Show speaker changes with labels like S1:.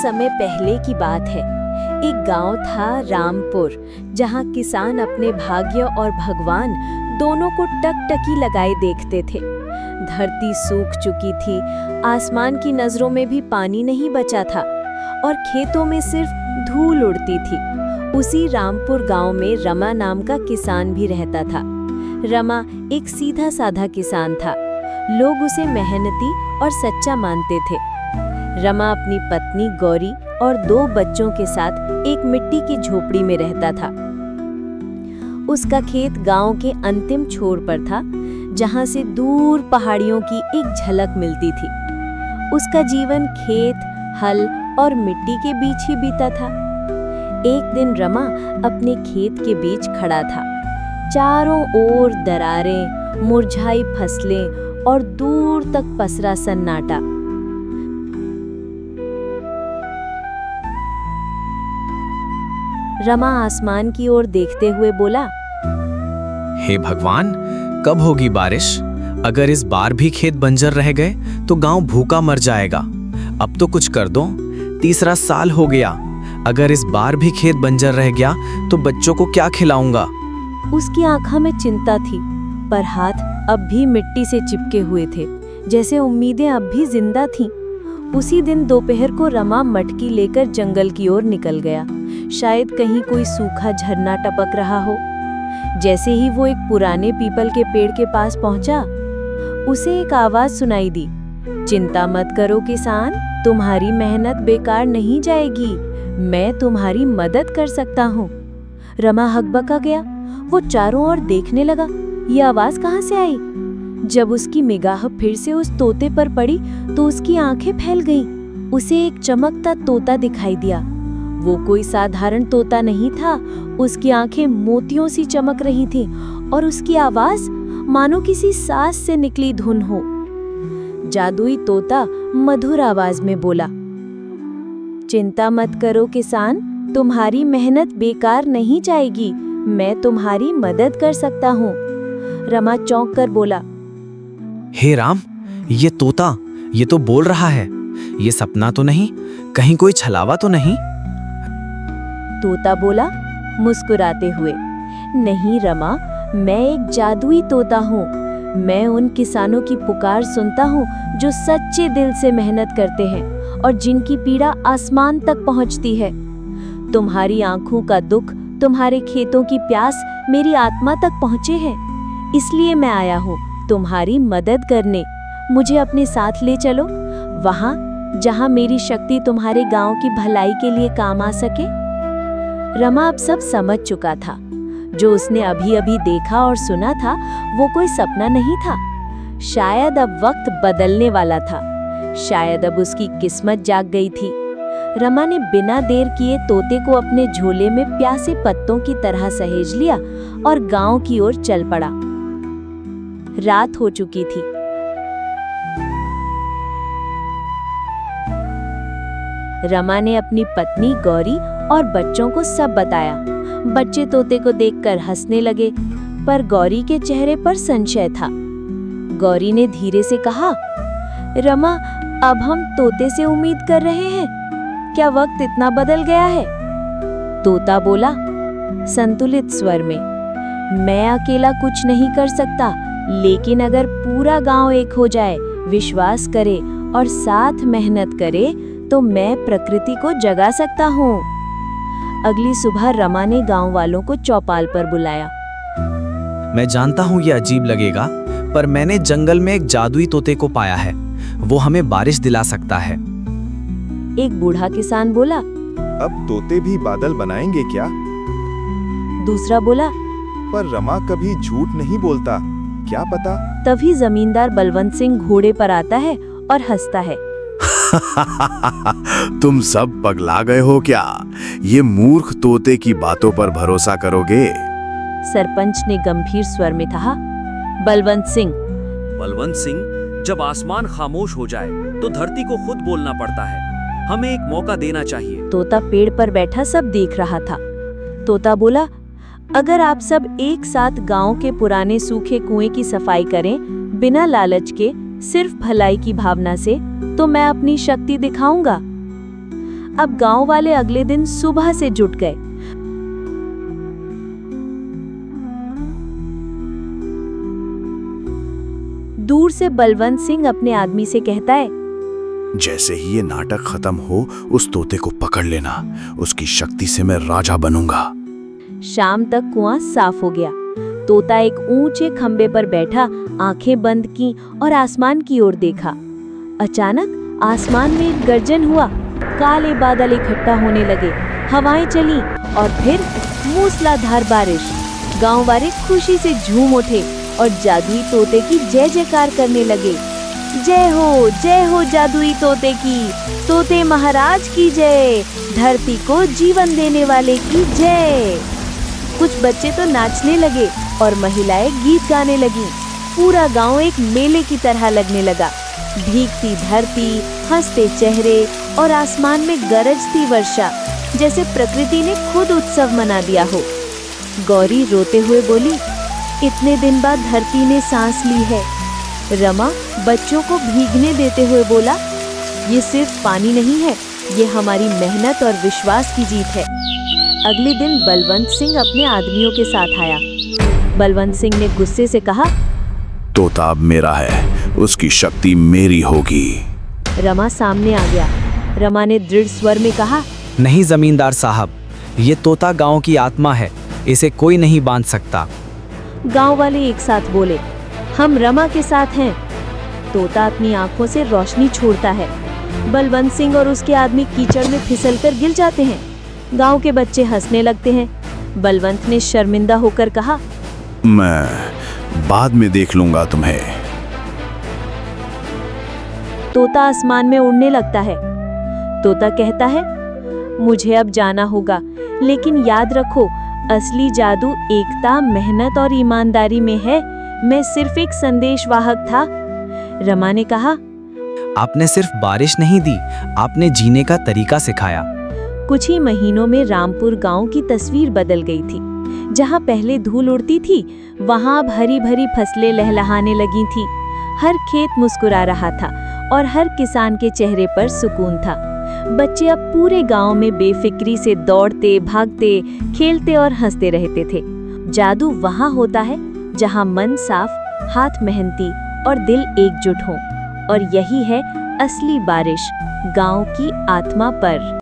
S1: समय पहले की बात है। एक गांव था रामपुर, जहां किसान अपने भाग्य और भगवान दोनों को टकटकी लगाए देखते थे। धरती सूख चुकी थी, आसमान की नजरों में भी पानी नहीं बचा था और खेतों में सिर्फ धूल उड़ती थी। उसी रामपुर गांव में रमा नाम का किसान भी रहता था। रमा एक सीधा साधा किसान था। लोग उसे मेहनती और सच्चा मानते थे। रमा अपनी पत्नी गौरी और 2 बच्चों के साथ एक मिट्टी की झोपड़ी में रहता था। उसका खेत गांव के अंतिम छोर पर था, जहां से दूर पहाड़ियों की एक झलक मिलती थी। उसका जीवन खेत, हल और मिट्टी के बीच ही बीता था। एक दिन रमा अपने खेत के बीच खड़ा था। चारों ओर दरारें, मुरझाई फसलें और दूर तक पसरा सन्नाटा। रमा आसमान की ओर देखते हुए बोला,
S2: हे भगवान, कब होगी बारिश? अगर इस बार भी खेत बंजर रह गए तो गांव भूखा मर जाएगा। अब तो कुछ कर दो। 3रा साल हो गया। अगर इस बार भी खेत बंजर रह गया तो बच्चों को क्या खिलाऊंगा?
S1: उसकी आंखों में चिंता थी, पर हाथ अब भी मिट्टी से चिपके हुए थे, जैसे उम्मीदें अब भी जिंदा थीं। उसी दिन दोपहर को रमा मटकी लेकर जंगल की ओर निकल गया। शायद कहीं कोई सूखा झरना टपक रहा हो। जैसे ही वो एक पुराने पीपल के पेड़ के पास पहुंचा, उसे एक आवाज सुनाई दी, चिंता मत करो किसान, तुम्हारी मेहनत बेकार नहीं जाएगी। मैं तुम्हारी मदद कर सकता हूँ। रमा हकबका गया। वो चारों ओर देखने लगा, ये आवाज कहाँ से आई? जब उसकी निगाह फिर से उस तोते पर पड़ी तो उसकी आंखें फैल गईं। उसे एक चमकता तोता दिखाई दिया। वो कोई साधारण तोता नहीं था। उसकी आंखें मोतियों सी चमक रही थीं और उसकी आवाज मानो किसी सांस से निकली धुन हो। जादुई तोता मधुर आवाज में बोला, चिंता मत करो किसान, तुम्हारी मेहनत बेकार नहीं जाएगी। मैं तुम्हारी मदद कर सकता हूँ। रमा चौंक कर बोला,
S2: हे राम, ये तोता, ये तो बोल रहा है। ये सपना तो नहीं, कहीं कोई छलावा तो नहीं?
S1: तोता बोला मुस्कुराते हुए, नहीं रमा, मैं एक जादुई तोता हूँ। मैं उन किसानों की पुकार सुनता हूँ जो सच्चे दिल से मेहनत करते हैं और जिनकी पीड़ा आसमान तक पहुँचती है। तुम्हारी आंखों का दुख, तुम्हारे खेतों की प्यास मेरी आत्मा तक पहुँचे हैं। इसलिए मैं आया हूँ तुम्हारी मदद करने। मुझे अपने साथ ले चलो, वहाँ जहाँ मेरी शक्ति तुम्हारे गांव की भलाई के लिए काम आ सके। रमा अब सब समझ चुका था। जो उसने अभी अभी देखा और सुना था वो कोई सपना नहीं था। शायद अब वक्त बदलने वाला था। शायद अब उसकी किस्मत जाग गई थी। रमा ने बिना देर किए तोते को अपने झोले में प्यासे पत्तों की तरह सहेज लिया और गांव की ओर चल पड़ा। रात हो चुकी थी। रमा ने अपनी पत्नी गौरी और बच्चों को सब बताया। बच्चे तोते को देखकर हंसने लगे, पर गौरी के चेहरे पर संशय था। गौरी ने धीरे से कहा, रमा, अब हम तोते से उम्मीद कर रहे हैं। क्या वक्त इतना बदल गया है? तोता बोला संतुलित स्वर में, मैं अकेला कुछ नहीं कर सकता, लेकिन अगर पूरा गांव एक हो जाए, विश्वास करे और साथ मेहनत करे तो मैं प्रकृति को जगा सकता हूँ। अगली सुबह रमा ने गांव वालों को चौपाल पर बुलाया।
S2: मैं जानता हूँ ये अजीब लगेगा, पर मैंने जंगल में एक जादुई तोते को पाया है। वो हमें बारिश दिला सकता है।
S1: एक बूढ़ा किसान बोला,
S3: अब तोते भी बादल बनाएंगे क्या?
S1: दूसरा बोला,
S3: पर रमा कभी झूठ नहीं बोलता, क्या पता।
S1: तभी जमींदार बलवंत सिंह घोड़े पर आता है और हंसता है।
S4: तुम सब पगला गए हो क्या? ये मूर्ख तोते की बातों पर भरोसा करोगे?
S1: सरपंच ने गंभीर स्वर में कहा। बलवंत
S5: सिंह, जब आसमान खामोश हो जाए तो धरती को खुद बोलना पड़ता है। हमें एक मौका देना चाहिए।
S1: तोता पेड़ पर बैठा सब देख रहा था। तोता बोला, अगर आप सब एक साथ गांव के पुराने सूखे कुएं की सफाई करें, बिना लालच के, सिर्फ भलाई की भावना से, तो मैं अपनी शक्ति दिखाऊंगा। अब गांव वाले अगले दिन सुबह से जुट गए। दूर से बलवंत सिंह अपने आदमी से कहता है,
S4: जैसे ही ये नाटक खत्म हो उस तोते को पकड़ लेना, उसकी शक्ति से मैं राजा बनूंगा।
S1: शाम तक कुआं साफ हो गया। तोता एक ऊंचे खंबे पर बैठा आंखें बंद की और आसमान की ओर देखा। अचानक आसमान में एक गर्जन हुआ, काले बादल इकट्ठा होने लगे, हवाएं चली और फिर मूसलाधार बारिश। गांव वाले खुशी से झूम उठे और जादुई तोते की जय जयकार करने लगे। जय हो जादुई तोते की, तोते महाराज की जय, धरती को जीवन देने वाले की जय। कुछ बच्चे तो नाचने लगे और महिलाएं गीत गाने लगीं। पूरा गांव एक मेले की तरह लगने लगा। भीगती धरती, हंसते चेहरे और आसमान में गरजती वर्षा, जैसे प्रकृति ने खुद उत्सव मना दिया हो। गौरी रोते हुए बोली, इतने दिन बाद धरती ने सांस ली है। रमा बच्चों को भीगने देते हुए बोला, ये सिर्फ पानी नहीं है, ये हमारी मेहनत और विश्वास की जीत है। अगले दिन बलवंत सिंह अपने आदमियों के साथ आया। बलवंत सिंह ने गुस्से से कहा,
S4: तोता अब मेरा है, उसकी शक्ति मेरी होगी।
S1: रमा सामने आ गया। रमा ने दृढ़ स्वर में कहा,
S2: नहीं जमींदार साहब, ये तोता गांव की आत्मा है, इसे कोई नहीं बांध सकता।
S1: गांव वाले एक साथ बोले, हम रमा के साथ हैं। तोता अपनी आंखों से रोशनी छोड़ता है। बलवंत सिंह और उसके आदमी कीचड़ में फिसलकर गिर जाते हैं। गांव के बच्चे हंसने लगते हैं। बलवंत ने शर्मिंदा होकर कहा,
S4: मैं बाद में देख लूंगा तुम्हें।
S1: तोता आसमान में उड़ने लगता है। तोता कहता है, मुझे अब जाना होगा, लेकिन याद रखो, असली जादू एकता, मेहनत और ईमानदारी में है। मैं सिर्फ एक संदेशवाहक था। रमा ने कहा,
S2: आपने सिर्फ बारिश नहीं दी, आपने जीने का तरीका सिखाया।
S1: कुछ ही महीनों में रामपुर गांव की तस्वीर बदल गई थी। जहां पहले धूल उड़ती थी, वहां अब हरी भरी फसलें लहलहाने लगी थी। हर खेत मुस्कुरा रहा था और हर किसान के चेहरे पर सुकून था। बच्चे अब पूरे गांव में बेफिक्री से दौड़ते, भागते, खेलते और हंसते रहते थे। जादू वहां होता है जहां मन साफ, हाथ मेहनती और दिल एकजुट हो। और यही है असली बारिश गांव की आत्मा पर।